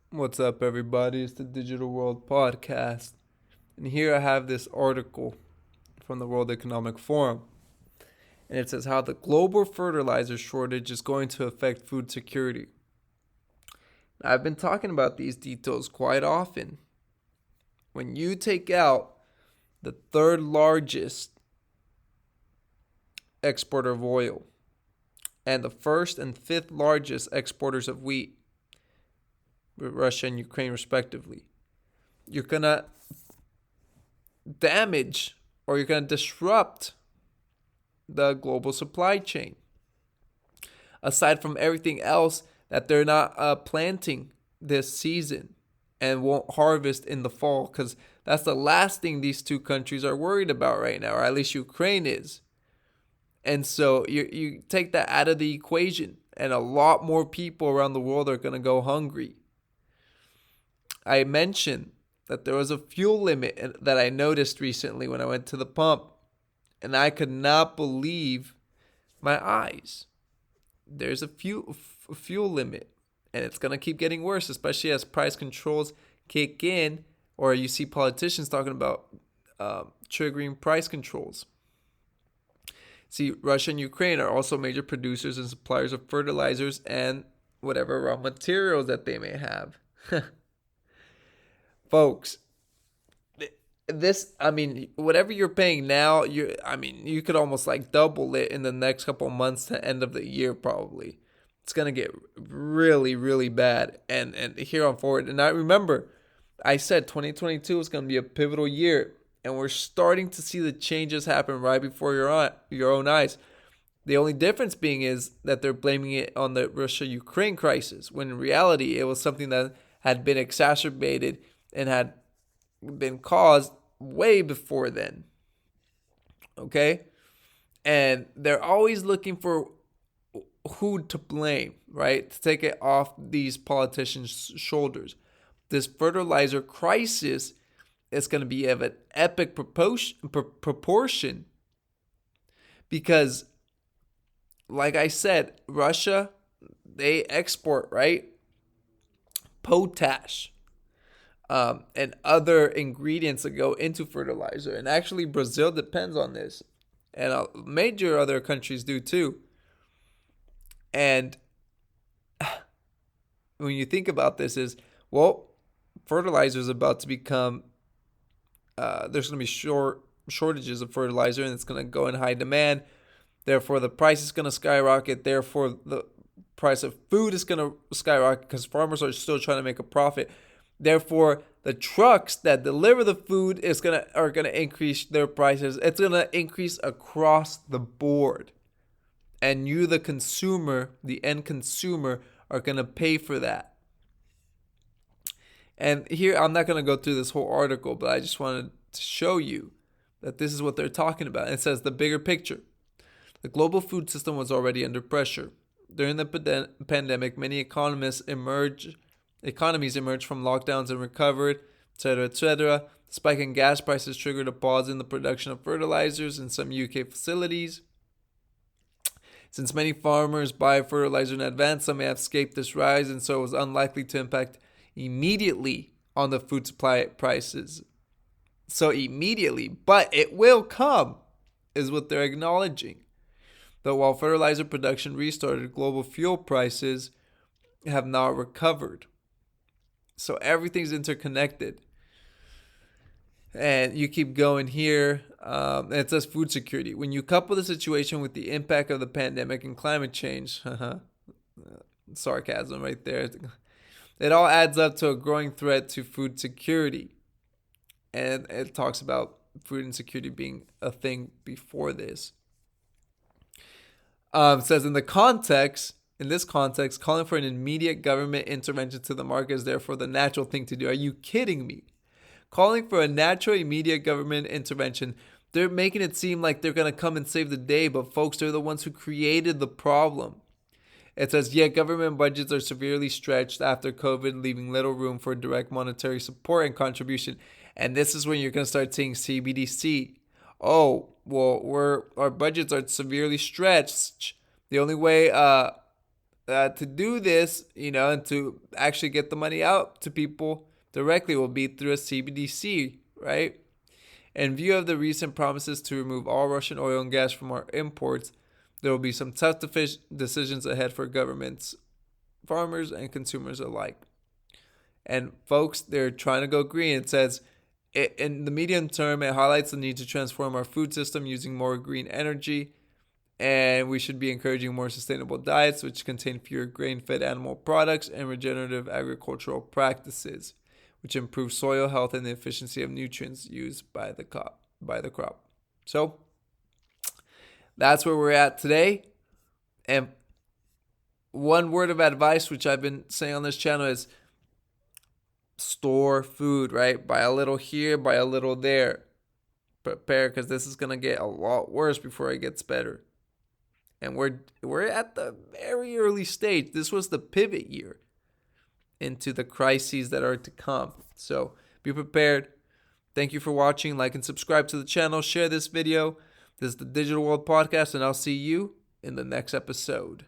What's up, everybody? It's the Digital World Podcast. And here I have this article from the World Economic Forum. And it says how the global fertilizer shortage is going to affect food security. Now, I've been talking about these details quite often. When you take out the third largest exporter of oil and the first and fifth largest exporters of wheat, Russia and Ukraine respectively, you're going to damage or you're going to disrupt the global supply chain. Aside from everything else that they're not planting this season and won't harvest in the fall, because that's the last thing these two countries are worried about right now, or at least Ukraine is. And so you take that out of the equation, and a lot more people around the world are going to go hungry. I mentioned that there was a fuel limit that I noticed recently when I went to the pump, and I could not believe my eyes. There's a fuel limit, and it's going to keep getting worse, especially as price controls kick in, or you see politicians talking about triggering price controls. See, Russia and Ukraine are also major producers and suppliers of fertilizers and whatever raw materials that they may have. Folks, whatever you're paying now, you could almost like double it in the next couple of months to end of the year probably. It's gonna get really, really bad, and here on forward. And I remember, I said 2022 is gonna be a pivotal year, and we're starting to see the changes happen right before your own eyes. The only difference being is that they're blaming it on the Russia-Ukraine crisis, when in reality it was something that had been exacerbated and had been caused way before then. Okay? And they're always looking for who to blame, right? To take it off these politicians' shoulders. This fertilizer crisis is going to be of an epic proportion because, like I said, Russia, they export, right? Potash. And other ingredients that go into fertilizer. And actually, Brazil depends on this. And major other countries do too. And when you think about this fertilizer is about to become, there's going to be shortages of fertilizer, and it's going to go in high demand. Therefore, the price is going to skyrocket. Therefore, the price of food is going to skyrocket because farmers are still trying to make a profit. Therefore, the trucks that deliver the food are gonna increase their prices. It's gonna increase across the board, and you, the consumer, the end consumer, are gonna pay for that. And here, I'm not gonna go through this whole article, but I just wanted to show you that this is what they're talking about. It says the bigger picture. The global food system was already under pressure. During the pandemic, many economies emerged from lockdowns and recovered, etc., etc. The spike in gas prices triggered a pause in the production of fertilizers in some UK facilities. Since many farmers buy fertilizer in advance, some may have escaped this rise, and so it was unlikely to impact immediately on the food supply prices. So immediately, but it will come, is what they're acknowledging. But while fertilizer production restarted, global fuel prices have not recovered. So everything's interconnected. And you keep going here. And it says food security. When you couple the situation with the impact of the pandemic and climate change, sarcasm right there, it all adds up to a growing threat to food security. And it talks about food insecurity being a thing before this. It says in this context, calling for an immediate government intervention to the market is therefore the natural thing to do. Are you kidding me? Calling for a natural, immediate government intervention. They're making it seem like they're going to come and save the day, but folks, they're the ones who created the problem. It says, yet government budgets are severely stretched after COVID, leaving little room for direct monetary support and contribution. And this is when you're going to start seeing CBDC. Oh, well, our budgets are severely stretched. The only way to do this, and to actually get the money out to people directly will be through a CBDC, right? In view of the recent promises to remove all Russian oil and gas from our imports, there will be some tough decisions ahead for governments, farmers, and consumers alike. And folks, they're trying to go green. It says, in the medium term, it highlights the need to transform our food system using more green energy. And we should be encouraging more sustainable diets, which contain fewer grain-fed animal products and regenerative agricultural practices, which improve soil health and the efficiency of nutrients used by the crop. So that's where we're at today. And one word of advice, which I've been saying on this channel, is store food, right? Buy a little here, buy a little there. Prepare, because this is going to get a lot worse before it gets better. And we're at the very early stage. This was the pivot year into the crises that are to come. So be prepared. Thank you for watching. Like and subscribe to the channel. Share this video. This is the Digital World Podcast, and I'll see you in the next episode.